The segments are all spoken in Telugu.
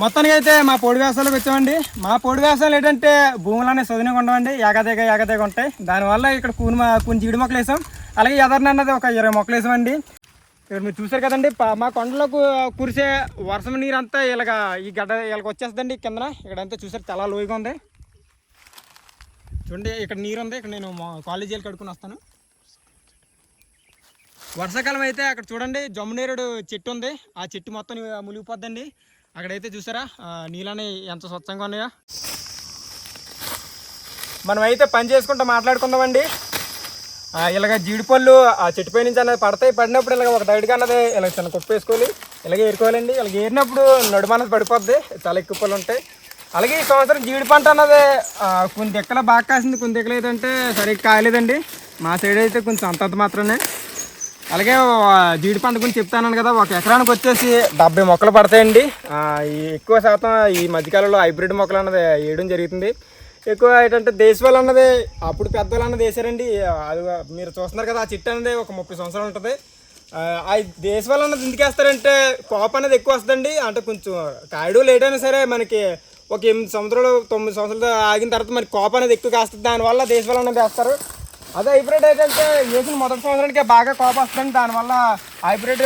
మొత్తానికి అయితే మా పొడి వ్యవసాయాలకు వచ్చామండి. మా పొడి వ్యవసాయాలు ఏంటంటే భూములనే సొదినగా ఉండవండి, ఏకదేగా ఉంటాయి. దానివల్ల ఇక్కడ కొన్ని జీడి మొక్కలు వేసాం. అలాగే ఎదరన అన్నది ఒక 20 మొక్కలు వేసామండి. ఇక్కడ మీరు చూసారు కదండి, మా కొండలకు కురిసే వర్షం నీరు అంతా ఇలాగ ఈ గడ్డ ఇలాగ వచ్చేస్తుందండి. కిందన ఇక్కడంతా చూసారు చాలా లోయగా ఉంది. చూడండి ఇక్కడ నీరు ఉంది. ఇక్కడ నేను కాలేజీలు కడుక్కుని వస్తాను. వర్షాకాలం అయితే అక్కడ చూడండి జమ్మునేరుడు చెట్టు ఉంది. ఆ చెట్టు మొత్తం మునిగిపోద్దండి. అక్కడైతే చూసారా నీళ్ళని ఎంత స్వచ్ఛంగా ఉన్నాయో. మనం అయితే పని చేసుకుంటూ మాట్లాడుకుందామండి. ఇలాగ జీడిపళ్ళు ఆ చెట్టుపై నుంచి అన్నది పడినప్పుడు ఇలాగ ఒక దైడ్గా అన్నది ఇలా చిన్న కుప్ప వేసుకోవాలి, ఇలాగే ఏరుకోవాలండి. ఇలాగ ఏరినప్పుడు నడుమన్నది పడిపోద్ది, చాలా ఎక్కువ పళ్ళు ఉంటాయి. అలాగే ఈ సంవత్సరం జీడి పంట అన్నది కొన్ని దిక్కల బాగా కాసింది, కొన్ని దిక్కలు ఏంటంటే సరిగ్గా కాయలేదండి. మా సైడ్ అయితే కొంచెం అంతంత మాత్రమే. అలాగే జీడి పంట గురించి చెప్తాను కదా, ఒక ఎకరానికి వచ్చేసి 70 మొక్కలు పడతాయండి. ఎక్కువ శాతం ఈ మధ్యకాలంలో హైబ్రిడ్ మొక్కలు అన్నది వేయడం జరుగుతుంది. ఎక్కువ ఏంటంటే దేశవాళ్ళు అన్నది అప్పుడు పెద్దవాళ్ళు అన్నది వేసారండి. అది మీరు చూస్తున్నారు కదా, ఆ చెట్టు అనేది ఒక 30 సంవత్సరాలు ఉంటుంది. ఆ దేశవాళ్ళు అన్నది ఎందుకు వేస్తారంటే కోప అనేది ఎక్కువ వస్తుందండి. అంటే కొంచెం కాయడు లేట్ అయినా సరే మనకి ఒక 8 సంవత్సరాలు 9 సంవత్సరాలు ఆగిన తర్వాత మనకి కోప అనేది ఎక్కువ కాస్తుంది. దానివల్ల దేశవాళ్ళు అన్నది వేస్తారు. అదే హైబ్రిడ్ ఏంటంటే వేసిన మొదటి సంవత్సరానికి బాగా కోపం వస్తుంది. దానివల్ల హైబ్రిడ్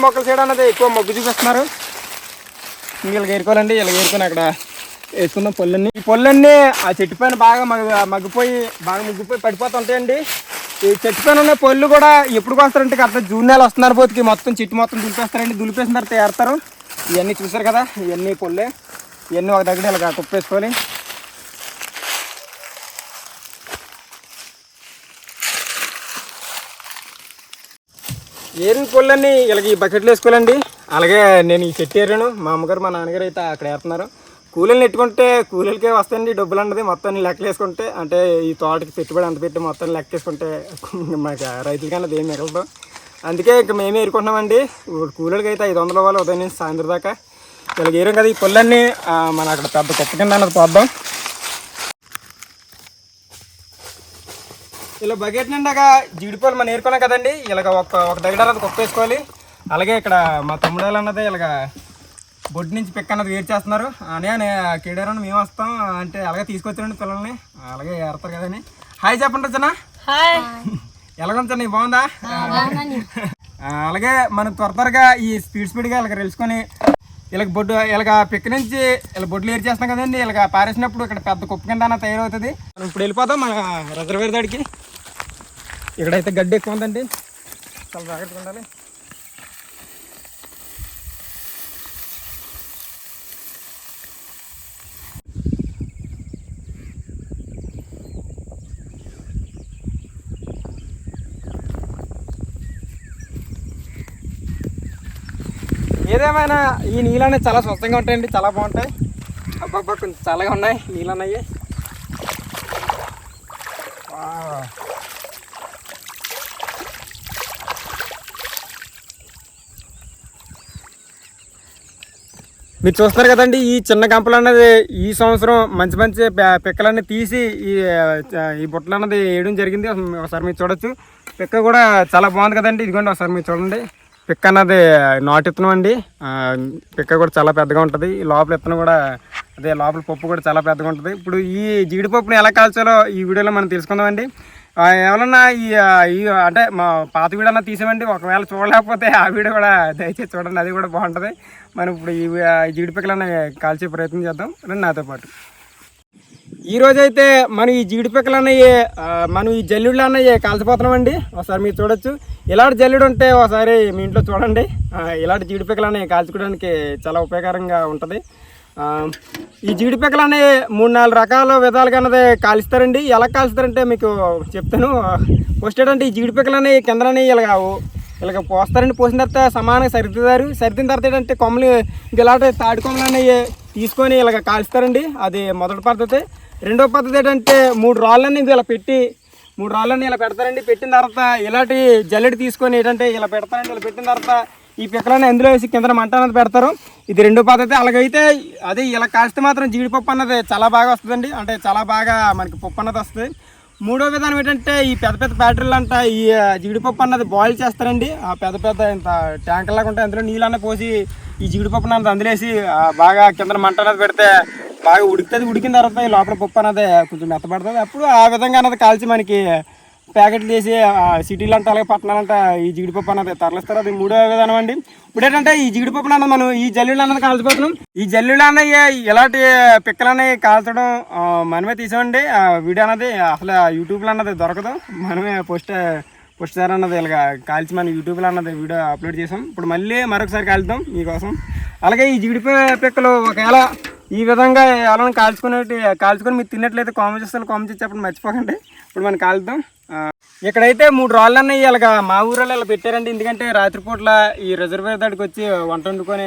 మొక్కలు చేయడం అనేది ఎక్కువ మొగ్గు చూపిస్తున్నారు. ఇలా ఏరుకోవాలండి. ఇలా ఏరుకొని అక్కడ వేసుకుందాం పొల్లన్నీ. ఈ పొల్లన్నీ ఆ చెట్టు పైన బాగా మగ్గిపోయి పడిపోతుంటాయండి. ఈ చెట్టు పైన ఉన్న పొల్లు కూడా ఎప్పుడు వస్తారంటే అర్థం జూన్ నెల వస్తున్నారు. పోతుకి మొత్తం చెట్టు మొత్తం దులిపేస్తారండి. దులిపేసిన తర్వాత ఏరుతారు. ఇవన్నీ చూసారు కదా, ఇవన్నీ పొల్లే. ఇవన్నీ ఒక దగ్గర ఇలా కుప్పేసుకోవాలి. ఏరిన పొల్లన్నీ ఇలాగ ఈ బకెట్లు వేసుకోవాలండి. అలాగే నేను ఈ చెట్టు ఏరాను. మా అమ్మగారు మా నాన్నగారు అయితే అక్కడ వేస్తున్నారు. కూలీలు ఎట్టుకుంటే కూలీలకే వస్తాయండి డబ్బులు అన్నది. మొత్తాన్ని లెక్కలు వేసుకుంటే అంటే ఈ తోటకి పెట్టుబడి అంత పెట్టి మొత్తాన్ని లెక్క వేసుకుంటే మాకు రైతులకి అన్నది ఏం మిగలదు. అందుకే ఇంకా మేమే ఏరుకుంటున్నామండి. కూలీలకి అయితే 500 ఇవ్వాలి ఉదయం నుంచి సాయంత్రం దాకా. ఇలాగ ఏరాం కదా, ఈ పొల్లన్నీ మన అక్కడ పెద్ద కుప్ప కింద అన్నది పోద్దాం. ఇలా బకెట్ నిండాగా జీడిపళ్ళు మనం ఏరుకున్నాం కదండి. ఇలాగ ఒక దగ్గర అన్నది కుప్ప వేసుకోవాలి. అలాగే ఇక్కడ మా తమ్ముడాలు అన్నది ఇలాగ బొడ్డు నుంచి పిక్క అన్నది వేరు చేస్తున్నారు. అనే కేడారని మేము వస్తాం అంటే అలాగే తీసుకొచ్చారండి పిల్లల్ని. అలాగే ఏరుతారు కదండి. హాయ్ చెప్పండి రచన. ఎలాగొంచండి, బాగుందా? అలాగే మనం త్వరగా ఈ స్పీడ్గా ఇలాగ తెలుసుకొని ఇలాగ బొడ్డు ఇలాగ పిక్క నుంచి ఇలా బొడ్లు ఏరు చేస్తాం కదండి. ఇలాగ పారేసినప్పుడు ఇక్కడ పెద్ద కుప్ప కింద అన్న తయారవుతుంది. మనం ఇప్పుడు వెళ్ళిపోతాం మన రిజర్వేర్ దాడికి. ఇక్కడైతే గడ్డి ఎక్కువ ఉందండి, చాలా జాగ్రత్తగా ఉండాలి. ఏదేమైనా ఈ నీళ్ళు అనేది చాలా స్వచ్ఛంగా ఉంటాయండి, చాలా బాగుంటాయి. అబ్బాబ్బా కొంచెం చల్లగా ఉన్నాయి నీళ్ళు అన్నవి. మీరు చూస్తున్నారు కదండి, ఈ చిన్న గంపలు అన్నది ఈ సంవత్సరం మంచి పిక్కలన్నీ తీసి ఈ బుట్టలు అన్నది వేయడం జరిగింది. ఒకసారి మీరు చూడొచ్చు. పిక్క కూడా చాలా బాగుంది కదండి. ఇదిగోండి ఒకసారి మీరు చూడండి. పిక్క అన్నది నాటు ఇత్తనం అండి. పిక్క కూడా చాలా పెద్దగా ఉంటుంది. లోపల ఇత్తనం కూడా అదే లోపల పప్పు కూడా చాలా పెద్దగా ఉంటుంది. ఇప్పుడు ఈ జీడిపప్పుని ఎలా కాల్చాలో ఈ వీడియోలో మనం తెలుసుకుందామండి. ఎవరన్నా ఈ అంటే మా పాత వీడియో అన్నా తీసామండి. ఒకవేళ చూడలేకపోతే ఆ వీడియో కూడా దయచేసి చూడండి, అది కూడా బాగుంటుంది. మనం ఇప్పుడు ఈ జీడిపిక్కలన్నా కాల్చే ప్రయత్నం చేద్దాం రండి నాతో పాటు. ఈరోజైతే మనం ఈ జీడిపిక్కలు అన్నవి మనం ఈ జల్లుళ్ళు అన్నవి కాల్చిపోతున్నామండి. ఒకసారి మీరు చూడొచ్చు. ఇలాంటి జల్లుడు ఉంటే ఒకసారి మీ ఇంట్లో చూడండి. ఇలాంటి జీడిపిక్కలు అనేవి కాల్చుకోవడానికి చాలా ఉపయోగకరంగా ఉంటుంది. ఈ జీడిపిక్కలు అనేవి 3-4 రకాల విధాలుగా అన్నది కాలుస్తారండి. ఎలా కాలుస్తారంటే మీకు చెప్తాను. ఫస్ట్ ఏంటంటే ఈ జీడిపిక్కలు అనేవి కిందనే ఇలాగ పోస్తారండి. పోసిన తర్వాత సమానంగా సరిదిన తర్వాత ఏంటంటే కొమ్మలు ఇలాంటి తాడి కొమ్మలు అనేవి తీసుకొని ఇలాగ కాలుస్తారండి. అది మొదటి పద్ధతి. రెండో పద్ధతి ఏంటంటే 3 రాళ్ళని ఇలా పెట్టి 3 రాళ్ళని ఇలా పెడతారండి. పెట్టిన తర్వాత ఇలాంటి జల్లెడి తీసుకొని ఏంటంటే ఇలా పెడతారండి. ఇలా పెట్టిన తర్వాత ఈ పిక్కలని అందులో వేసి కింద మంట అన్నది పెడతారు. ఇది రెండో పద్ధతి. అలాగైతే అదే ఇలా కాస్తే మాత్రం జీడిపప్పు అన్నది చాలా బాగా వస్తుందండి. అంటే చాలా బాగా మనకి పప్పు అన్నది వస్తుంది. మూడో విధానం ఏంటంటే ఈ పెద్ద బ్యాటరీలు అంట ఈ జీడిపప్పు అన్నది బాయిల్ చేస్తారండి. ఆ పెద్ద ఇంత ట్యాంకర్ లాగా ఉంటాయి. అందులో నీళ్ళు అన్న పోసి ఈ జీడిపప్పు అన్నది అందులేసి బాగా కింద మంట అనేది పెడితే బాగా ఉడుకుతుంది. ఉడికిన తర్వాత ఈ లోపల పప్పు అన్నది కొంచెం మెత్తపడుతుంది. అప్పుడు ఆ విధంగా అన్నది కాల్చి మనకి ప్యాకెట్లు చేసి సిటీలు అంటే అలాగే పట్టణాలంటే ఈ జీడిపప్పు అన్నది తరలిస్తారు. అది మూడో విధానం అండి. ఇప్పుడు ఏంటంటే ఈ జీడిపప్పు అన్నది మనం ఈ జల్లులు అన్నది కాల్చిపోతున్నాం. ఈ జల్లులు అన్నది ఎలాంటి పిక్కలు అనేవి కాల్చడం మనమే తీసామండి. వీడియో అన్నది అసలు యూట్యూబ్లో అన్నది దొరకదు. మనమే పుష్టార్ అన్నది ఇలాగ కాల్చి మన యూట్యూబ్లో అన్నది వీడియో అప్లోడ్ చేసాం. ఇప్పుడు మళ్ళీ మరొకసారి కాల్చుదాం మీకోసం. అలాగే ఈ పిక్కలు ఒకవేళ ఈ విధంగా ఎలా కాల్చుకొని మీరు తిన్నట్లయితే కామెంట్ చేసి చెప్పండి మర్చిపోకండి. ఇప్పుడు మనం కాల్చుదాం. ఇక్కడైతే 3 రాళ్ళు అన్నవి ఇలాగ మా ఊరిలో ఇలా పెట్టారండి. ఎందుకంటే రాత్రిపూట్ల ఈ రిజర్వేర్ దగ్గరికి వచ్చి వంట వండుకొని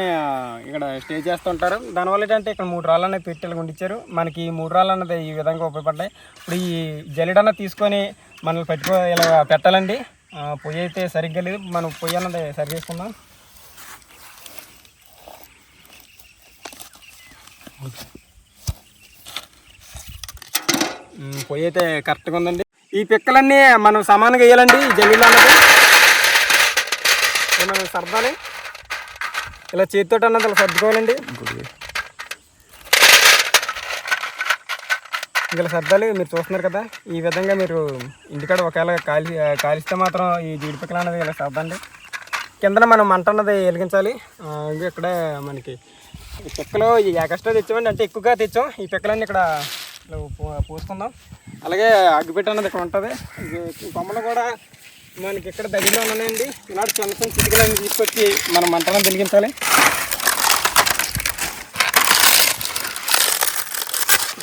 ఇక్కడ స్టే చేస్తూ ఉంటారు. దానివల్ల ఏంటంటే ఇక్కడ 3 రాళ్ళు అనేవి పెట్టి ఇలా ఉండిచ్చారు. మనకి ఈ 3 రాళ్ళు అన్నది ఈ విధంగా ఉపయోగపడ్డాయి. ఇప్పుడు ఈ జల్లెడన్న తీసుకొని మనల్ని ఇలా పెట్టాలండి. పొయ్యి అయితే సరిగ్గా లేదు, మనం పొయ్యి అన్నది సరి చేసుకుందాం. పొయ్యి అయితే కరెక్ట్గా ఉందండి. ఈ పిక్కలన్నీ మనం సమానంగా వేయాలండి. ఈ జల్లీలో అన్నది మనం సర్దాలి. ఇలా చేతితో అన్నది ఇలా సర్దుకోవాలండి. ఇలా సర్దాలి. మీరు చూస్తున్నారు కదా, ఈ విధంగా మీరు ఇంటికాడ ఒకవేళ కాలిస్తే మాత్రం ఈ జీడి పిక్కలు అన్నది ఇలా సర్దండి. కిందన మనం మంట అన్నది వెలిగించాలి. ఇక్కడే మనకి పిక్కలు ఎక్స్ట్రా తెచ్చామండి, అంటే ఎక్కువగా తెచ్చాం. ఈ పిక్కలన్నీ ఇక్కడ పోసుకుందాం. అలాగే అగ్గిపెట్ట అన్నది ఇక్కడ ఉంటుంది. కొమ్మలు కూడా మనకి ఇక్కడ దగ్గరలో ఉన్నాయండి. ఇలాంటి చిన్న చిన్న చిటికలన్నీ తీసుకొచ్చి మనం మంటలను వెలిగించాలి.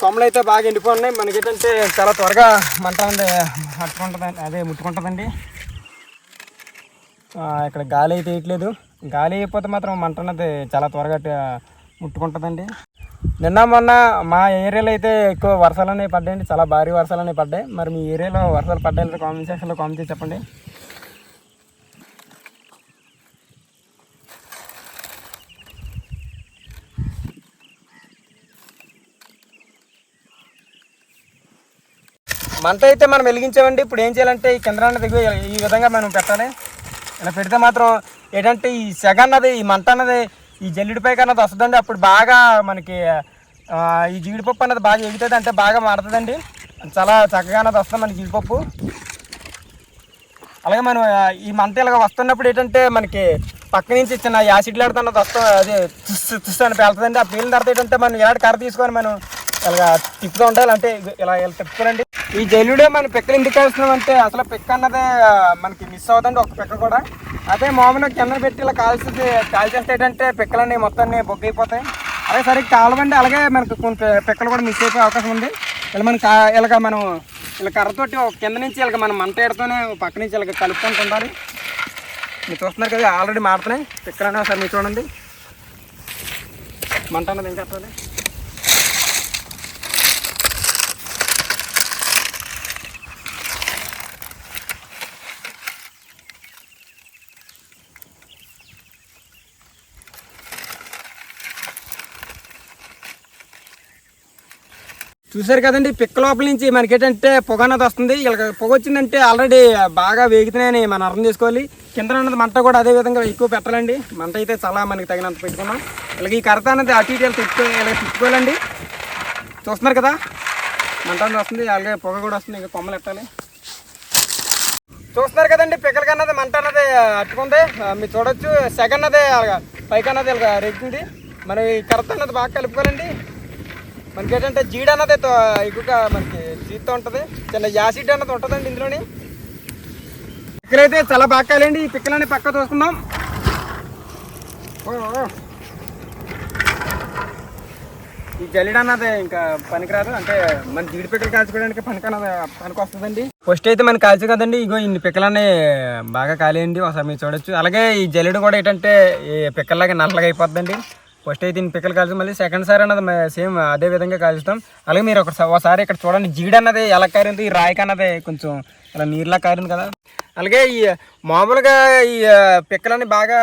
కొమ్మలు అయితే బాగా ఎండిపోయి మనకి ఏంటంటే చాలా త్వరగా మంట అనేది ముట్టుకుంటుందండి. ఇక్కడ గాలి అయితే వేయట్లేదు. గాలి అయిపోతే మాత్రం మంట అన్నది చాలా త్వరగా ముట్టుకుంటుందండి. నిన్న మొన్న మా ఏరియాలో అయితే ఎక్కువ వర్షాలు అనేవి పడ్డాయండి. చాలా భారీ వర్షాలు అనేవి పడ్డాయి. మరి మీ ఏరియాలో వర్షాలు పడ్డాయి కామెంట్ సెక్షన్లో కామెంట్ చేసి చెప్పండి. మంట అయితే మనం వెలిగించామండి. ఇప్పుడు ఏం చేయాలంటే ఈ కింద దిగు ఈ విధంగా మనం పెట్టాలి. ఇలా పెడితే మాత్రం ఏంటంటే ఈ సెగ అన్నది, ఈ మంట అన్నది ఈ జల్లిడిపైకి అన్నది వస్తుందండి. అప్పుడు బాగా మనకి ఈ జీడిపప్పు అన్నది బాగా ఎగుతుంది, అంటే బాగా మారుతుందండి. చాలా చక్కగా అన్నది వస్తుంది మనకి జీడిపప్పు. అలాగే మనం ఈ మంట ఇలాగ వస్తున్నప్పుడు ఏంటంటే మనకి పక్క నుంచి చిన్న యాసిడ్ లాడుతున్నది అది తుస్సు అని పేలుతుందండి. ఆ పేలిన తర్వాత ఏంటంటే మనం ఇలాంటి కర్ర తీసుకొని మనం ఇలాగ తిప్పుతూ ఉండాలి. అంటే ఇలా తిప్పుకోనండి. ఈ జల్లుడే మన పిక్కలు ఎందుకు వేస్తున్నామంటే అసలు పిక్క అన్నదే మనకి మిస్ అవుతుంది ఒక పిక్క కూడా. అదే మామూలుగా కింద పెట్టి ఇలా కాల్చేస్తే ఏంటంటే పిక్కలన్నీ మొత్తాన్ని బొగ్గైపోతాయి. అలాగే సరిగ్గా కాలవండి. అలాగే మనకు కొంచెం పిక్కలు కూడా మిస్ అయిపోయే అవకాశం ఉంది. ఇలా మనం ఇలాగ మనం ఇలా కర్రతోటి కింద నుంచి ఇలాగ మనం మంట ఎడుతూనే పక్క నుంచి ఇలాగ కలుపుకుంటూ ఉండాలి. మీరు చూస్తున్నారు కదా ఆల్రెడీ మారుతున్నాయి పిక్కలు అనేవి. ఒకసారి మీరు చూడండి మంట అన్నది ఏం చెప్పాలి. చూసారు కదండి, పిక్క లోపల నుంచి మనకి ఏంటంటే పొగ అన్నది వస్తుంది. ఇలా పొగ వచ్చిందంటే ఆల్రెడీ బాగా వేగుతున్నాయని మనం అర్థం చేసుకోవాలి. కింద అన్నది మంట కూడా అదే విధంగా ఎక్కువ పెట్టాలండి. మంట అయితే చాలా మనకి తగినంత పెట్టుకున్నాం. ఇలాగ ఈ కర్త అన్నది అటు ఇటు తిప్పుకోవాలండి. చూస్తున్నారు కదా మంట అన్నది వస్తుంది, అలాగే పొగ కూడా వస్తుంది. ఇంకా కొమ్మలు ఎట్టాలి. చూస్తున్నారు కదండి పిక్కలకి అన్నది మంట అన్నది అట్టుకుంది. మీరు చూడొచ్చు సెగ అన్నది అలాగా పైకి అన్నది ఇలా రేగుతుంది. మనం ఈ కర్త అన్నది బాగా కలుపుకోవాలండి. మనకి ఏంటంటే జీడి అన్నది ఎక్కువగా మనకి జీడితో ఉంటుంది. చిన్న యాసిడ్ అన్నది ఉంటుందండి ఇందులోని. పిక్కలైతే చాలా బాగా కాలండి. ఈ పిక్కలన్నీ పక్క చూసుకుందాం. ఈ జల్లిడ అన్నది ఇంకా పనికిరాదు, అంటే మన జీడి పిక్కలు కాల్చుకోవడానికి పనికి వస్తుందండి. ఫస్ట్ అయితే మనకి కాల్చు కదండి. ఇగో ఇన్ని పిక్కలన్నీ బాగా కాలేయండి. ఒకసారి మీరు చూడొచ్చు. అలాగే ఈ జల్లిడ కూడా ఏంటంటే ఈ పిక్కల్లాగా నల్లగా అయిపోద్దండి. ఫస్ట్ అయితే ఇన్ని పిక్కలు కాల్చి మళ్ళీ సెకండ్ సారి అన్నది సేమ్ అదే విధంగా కాల్చుతాం. అలాగే మీరు ఒకసారి ఇక్కడ చూడండి జీడి అన్నది ఎలా కారింది, ఈ రాయికి అన్నది కొంచెం ఇలా నీరులా కారింది కదా. అలాగే ఈ మామూలుగా ఈ పిక్కలన్నీ బాగా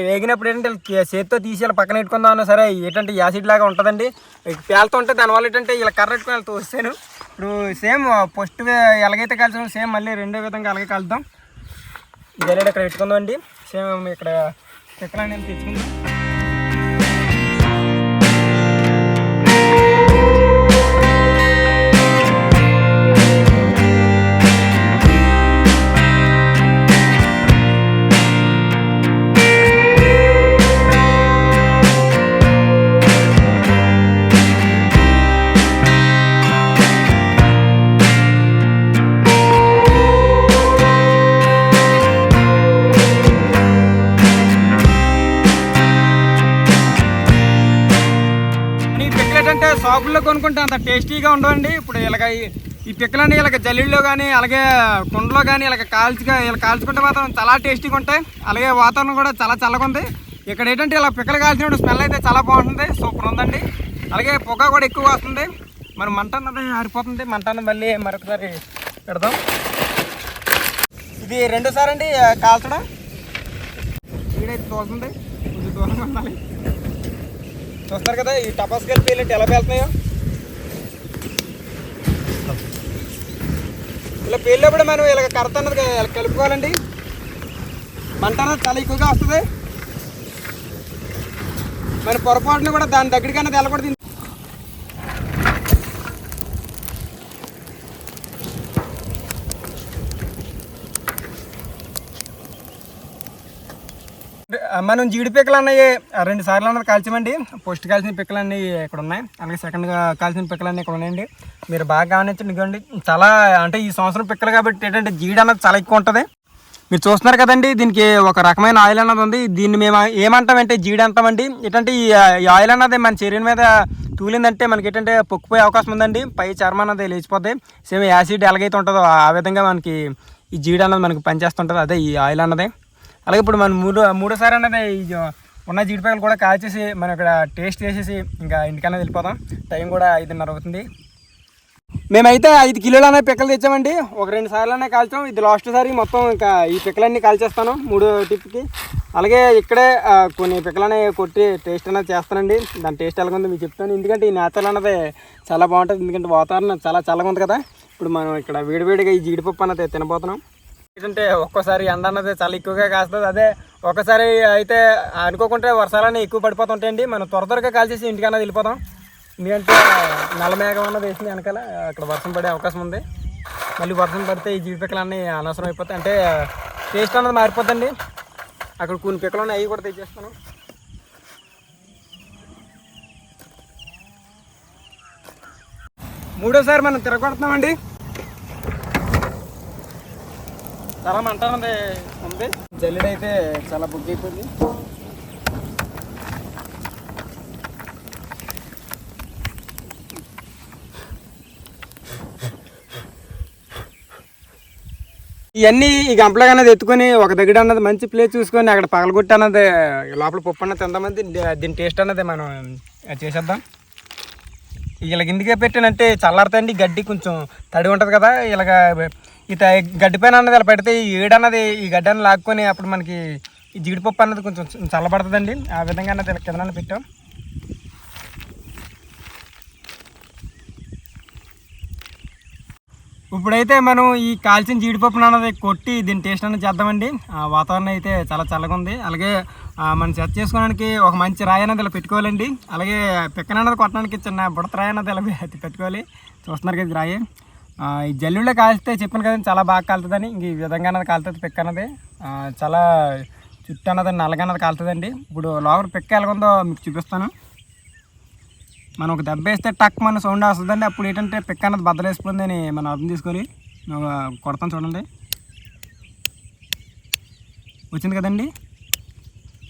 వేగినప్పుడు ఏంటంటే చేతితో తీసి ఇలా పక్కన పెట్టుకుందాం అన్నా సరే ఏంటంటే యాసిడ్ లాగా ఉంటుందండి, పేలుతూ ఉంటుంది. దానివల్ల ఏంటంటే ఇలా కర్ర పెట్టుకుని ఇలా తోస్తాను. ఇప్పుడు సేమ్ ఫస్ట్ ఎలాగైతే కాల్చామో సేమ్ మళ్ళీ రెండో విధంగా అలాగే కలుద్దాం. జల్లెడ ఇక్కడ పెట్టుకుందాం అండి. సేమ్ ఇక్కడ పిక్కలన్నీ తెచ్చుకుందాం. కొనుక్కుంటే అంత టేస్టీగా ఉండవండి. ఇప్పుడు ఇలాగ ఈ పిక్కలన్నీ ఇలాగ జల్లిలో కానీ అలాగే కుండలో కానీ ఇలా కాల్చుకుంటే మాత్రం చాలా టేస్టీగా ఉంటాయి. అలాగే వాతావరణం కూడా చాలా చల్లగా ఉంది. ఇక్కడ ఏంటంటే ఇలా పిక్కలు కాల్చినప్పుడు స్మెల్ అయితే చాలా బాగుంటుంది, సూపర్ ఉందండి. అలాగే పొగ కూడా ఎక్కువ వస్తుంది. మరి మంట అన్నది ఆరిపోతుంది. మంట అన్నది మళ్ళీ మరొకసారి పెడదాం. ఇది రెండోసారి అండి కాల్చడం. వీడైతే తోలుతుంది, కొంచెం దూరంగా ఉండాలి. చూస్తారు కదా ఈ టపాస్కాయలు పేలింటి ఎలా పేలుతున్నాయో. ఇలా పేలినప్పుడు మనం ఇలా కర్త అన్నది కలుపుకోవాలండి. మంట అన్నది చాలా ఎక్కువగా వస్తుంది. మన పొరపాటును కూడా దాని దగ్గరికి అన్నది వెళ్ళకూడదు. మనం జీడి పిక్కలు అన్నవి 2 సార్లు అన్నది కాల్చామండి. ఫస్ట్ కాల్చిన పిక్కలు అన్నీ ఇక్కడ ఉన్నాయి, అలాగే సెకండ్గా కాల్చిన పిక్కలు అన్నీ ఇక్కడ ఉన్నాయండి. మీరు బాగా గమనించండి. ఇదిగోండి చాలా అంటే ఈ సంవత్సరం పిక్కలు కాబట్టి ఏంటంటే జీడి అన్నది చాలా ఎక్కువ ఉంటుంది. మీరు చూస్తున్నారు కదండి, దీనికి ఒక రకమైన ఆయిల్ అన్నది ఉంది. దీన్ని మేము ఏమంటామంటే జీడి అంటామండి. ఏంటంటే ఈ ఆయిల్ అన్నది మన శరీరం మీద తూలిందంటే మనకి ఏంటంటే పొక్కుపోయే అవకాశం ఉందండి. పై చర్మం అన్నది లేచిపోద్ది. సేమ్ యాసిడ్ ఎలాగైతే ఉంటుందో ఆ విధంగా మనకి ఈ జీడి అన్నది మనకి పనిచేస్తుంటుంది. అదే ఈ ఆయిల్ అన్నది. అలాగే ఇప్పుడు మనం మూడోసారి అన్నది ఈ ఉన్న జీడిపాయలు కూడా కాల్చేసి మనం ఇక్కడ టేస్ట్ చేసేసి ఇంకా ఇంటికన్నా వెళ్ళిపోతాం. టైం కూడా 5:30 అవుతుంది. మేమైతే 5 కిలోలు అనే పిక్కలు తెచ్చామండి. ఒక 2 సార్లు అనే కాల్చాం. ఇది లాస్ట్ సారి మొత్తం ఇంకా ఈ పిక్కలన్నీ కాల్చేస్తాను 3వ టిప్కి. అలాగే ఇక్కడే కొన్ని పిక్కలనే కొట్టి టేస్ట్ అనేది చేస్తానండి. దాని టేస్ట్ ఎలాగుందో మీకు చెప్తాను. ఎందుకంటే ఈ నేతలు అన్నది చాలా బాగుంటుంది. ఎందుకంటే వాతావరణం చాలా చల్లగా ఉంది కదా. ఇప్పుడు మనం ఇక్కడ వేడివేడిగా ఈ జీడిపప్పు అన్నది తినబోతున్నాం. ఏంటంటే ఒక్కోసారి ఎండ అన్నది చాలా ఎక్కువగా కాస్తుంది. అదే ఒకసారి అయితే అనుకోకుంటే వర్షాలన్నీ ఎక్కువ పడిపోతుంటాయండి. మనం త్వరగా కాల్చేసి ఇంటికన్నా వెళ్ళిపోతాం. ఎందుకంటే నల్లమేఘం అన్నది వేసింది వెనకాల, అక్కడ వర్షం పడే అవకాశం ఉంది. మళ్ళీ వర్షం పడితే ఈ జీడి పిక్కలు అన్నీ అనవసరం అయిపోతాయి, అంటే టేస్ట్ అన్నది మారిపోద్దండి. అక్కడ కొన్ని పిక్కలు ఉన్నాయి, అవి కూడా తెచ్చేస్తాను. మూడోసారి మనం తిరగొడుతున్నామండి. చాలా మంట అన్నది ఉంది. జల్లెడైతే చాలా బుక్ అయిపోయింది. ఇవన్నీ ఈ గంపలాగా అన్నది ఎత్తుకొని ఒక దగ్గర అన్నది మంచి ప్లేస్ చూసుకొని అక్కడ పగలగొట్టి అన్నది లోపల పప్పు అన్నది తిందామంది. దీని టేస్ట్ అన్నది మనం చేసేద్దాం. ఇలా కిందికే పెట్టానంటే చల్లారుతాయండి. గడ్డి కొంచెం తడి ఉంటుంది కదా, ఇలాగ గడ్డి పైన అన్నది ఇలా పెడితే ఈ ఏడన్నది ఈ గడ్డి అన్నది లాక్కొని అప్పుడు మనకి ఈ జీడిపప్పు అన్నది కొంచెం చల్లబడుతుందండి. ఆ విధంగా అన్నది ఇలా కింద పెట్టాం. ఇప్పుడైతే మనం ఈ కాల్చిన జీడిపప్పు అన్నది కొట్టి దీని టేస్ట్ అనేది చేద్దామండి. వాతావరణం అయితే చాలా చల్లగా ఉంది. అలాగే మనం సెట్ చేసుకోవడానికి ఒక మంచి రాయి అన్నది ఇలా పెట్టుకోవాలండి. అలాగే పిక్కన అన్నది కొట్టడానికి చిన్న బుడత రాయి అన్నది ఇలా పెట్టుకోవాలి. చూస్తున్నారు కదా రాయి. ఈ జల్లుల్లో కాల్స్తే చెప్పాను కదండి చాలా బాగా కాలుతుందని. ఇంక ఈ విధంగా అన్నది కాలుతుంది పిక్క అన్నది. చాలా చుట్టూ అన్నది నల్లగా అన్నది కాలుతుందండి. ఇప్పుడు లోపల పిక్క ఎలాగుందో మీకు చూపిస్తాను. మనం ఒక దెబ్బ వేస్తే టక్ మన సౌండ్ వస్తుందండి. అప్పుడు ఏంటంటే పిక్క అన్నది బద్దలేసిపోయింది అని మనం అర్థం తీసుకొని కొడతాం. చూడండి వచ్చింది కదండి.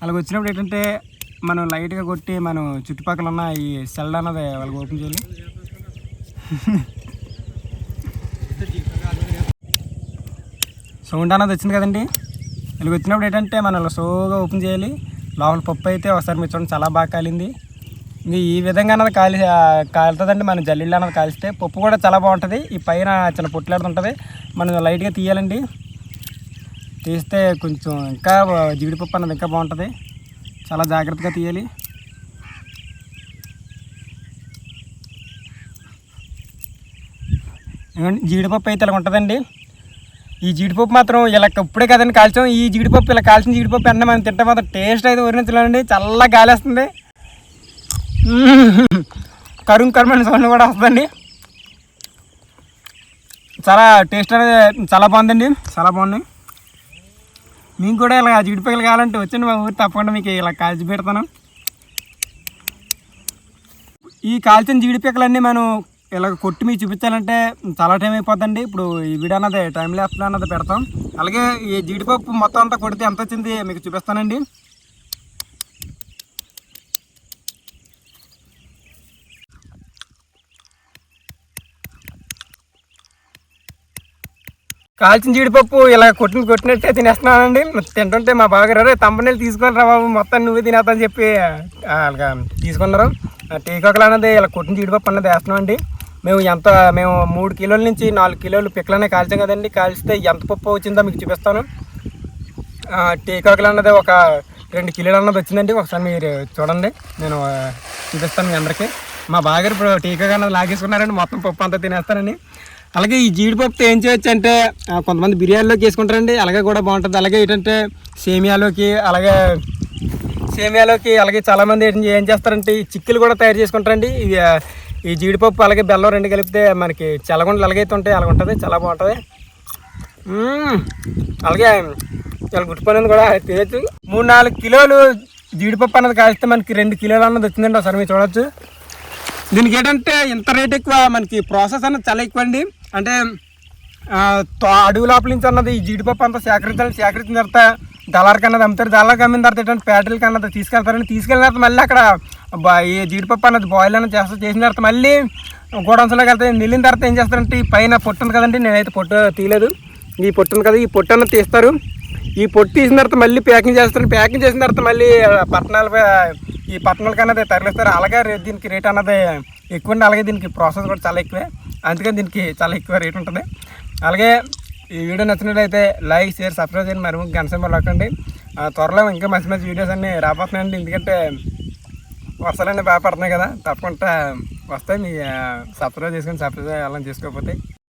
అలాగ వచ్చినప్పుడు ఏంటంటే మనం లైట్గా కొట్టి మనం చుట్టుపక్కల ఉన్న ఈ సెల్ అన్నది వాళ్ళకి ఓపెన్ చేయాలి. సౌండ్ అన్నది వచ్చింది కదండి. ఇలాగ వచ్చినప్పుడు ఏంటంటే మనం ఇలా స్లోగా ఓపెన్ చేయాలి. లోపల పప్పు అయితే ఒకసారి మీరు చూడండి చాలా బాగా కాలింది. ఇంక ఈ విధంగా అన్నది కాలుతుందండి. మనం జల్లీళ్ళు అన్నది కాల్చితే పప్పు కూడా చాలా బాగుంటుంది. ఈ పైన చిన్న పొట్లాడుతుంటుంది, మనం లైట్గా తీయాలండి. తీస్తే కొంచెం ఇంకా జీడిపప్పు అన్నది ఇంకా బాగుంటుంది. చాలా జాగ్రత్తగా తీయాలి. జీడిపప్పు అయితే ఇలా ఉంటుందండి. ఈ జీడిపప్పు మాత్రం ఇలా ఇప్పుడే కదండి కాల్చాం. ఈ జీడిపప్పు ఇలా కాల్చిన జీడిపప్పు అన్న మనం తింటే మాత్రం టేస్ట్ అయితే ఊరించలేండి. చల్లగా గాలి వస్తుంది, కరుమైన సౌండ్ కూడా వస్తుందండి. చాలా టేస్ట్ అనేది చాలా బాగుందండి, చాలా బాగుంది. మీకు కూడా ఇలా జీడిపక్కలు కావాలంటే వచ్చండి మా ఊరు, తప్పకుండా మీకు ఇలా కాల్చి పెడతాను. ఈ కాల్చిన జీడిపక్కలన్నీ మనం ఇలా కొట్టి మీకు చూపించాలంటే చాలా టైం అయిపోద్దండి. ఇప్పుడు ఈ వీడియో అన్నది టైం ల్యాప్స్ అన్నది పెడతాం. అలాగే ఈ జీడిపప్పు మొత్తం అంతా కొడితే ఎంత వచ్చింది మీకు చూపిస్తానండి. కాల్చిన జీడిపప్పు ఇలా కొట్టినట్టే తినేస్తున్నానండి. తింటుంటే మా బావగారు తంపనీళ్ళు తీసుకొని రా బాబు మొత్తం నువ్వే తినేద్దని చెప్పి అలాగా తీసుకున్నారు. టీకాకులు అన్నది ఇలా కొట్టిన జీడిపప్పు అన్నది వేస్తున్నాం అండి. మేము 3 కిలోల నుంచి 4 కిలోలు పిక్కలనే కాల్చాం కదండి. కాల్చితే ఎంత పప్పు వచ్చిందో మీకు చూపిస్తాను. టీకాకులు అన్నది ఒక 2 కిలోలు అన్నది వచ్చిందండి. ఒకసారి మీరు చూడండి, నేను చూపిస్తాను మీ అందరికీ. మా బావగారు ఇప్పుడు టీకాకు అన్నది లాగేసుకున్నారండి, మొత్తం పప్పు అంతా తినేస్తారని. అలాగే ఈ జీడిపప్పుతో ఏం చేయొచ్చు అంటే కొంతమంది బిర్యానీలోకి వేసుకుంటారండి, అలాగే కూడా బాగుంటుంది. అలాగే ఏంటంటే సేమియాలోకి అలాగే చాలామంది ఏం చేస్తారంటే ఈ చిక్కులు కూడా తయారు చేసుకుంటారండి. ఈ జీడిపప్పు అలాగే బెల్లం 2 కలిపితే మనకి చల్లగుండలు ఎలాగైతే ఉంటాయి అలాగ ఉంటుంది, చాలా బాగుంటుంది. అలాగే చాలా గుర్తుపోయినది కూడా తినచ్చు. 3-4 కిలోలు జీడిపప్పు అన్నది కాల్స్తే మనకి 2 కిలోలు అన్నది వచ్చిందండి. ఒకసారి మీరు చూడవచ్చు. దీనికి ఏంటంటే ఇంత రేట్ ఎక్కువ, మనకి ప్రాసెస్ అన్నది చాలా ఎక్కువ అండి. అంటే అడుగు లోపల నుంచి అన్నది ఈ జీడిపప్పు అంతా సేకరించిన తర్వాత దళారికి అన్నది అమ్ముతారు. దళారికి అమ్మిన తర్వాత ఏంటంటే ఫ్యాక్టరీకి అన్నది తీసుకెళ్తారండి. తీసుకెళ్ళిన తర్వాత మళ్ళీ అక్కడ ఈ జీడిపప్పు అన్నది బాయిల్ అన్నది చేసిన తర్వాత మళ్ళీ గోడౌన్స్లోకి వెళ్తాయి. వెళ్ళిన తర్వాత ఏం చేస్తారంటే ఈ పైన పొట్టు ఉంది కదండి, నేనైతే పొట్టు తీయలేదు. ఈ పొట్టు ఉంది కదా, ఈ పొట్టు అన్నది తీస్తారు. ఈ పొట్టు తీసిన తర్వాత మళ్ళీ ప్యాకింగ్ చేస్తారు. ప్యాకింగ్ చేసిన తర్వాత మళ్ళీ పట్టణాలకి అన్నది తరలిస్తారు. అలాగే దీనికి రేట్ అన్నది ఎక్కువ అండి. అలాగే దీనికి ప్రాసెస్ కూడా చాలా ఎక్కువే, అందుకని దీనికి చాలా ఎక్కువ రేట్ ఉంటుంది. అలాగే ఈ వీడియో నచ్చినట్లయితే లైక్, షేర్, సబ్స్క్రైబ్ చేయండి. మరి గంట సింబల్ నొక్కండి. త్వరలో ఇంకా మంచి వీడియోస్ అన్నీ రాబోతున్నాయండి. ఎందుకంటే వర్షాలన్నీ బాగా పడుతున్నాయి కదా, తప్పకుండా వస్తాయి. మీ సబ్స్క్రైబ్ చేసుకొని సబ్స్క్రైబ్ అలా చేసుకోకపోతే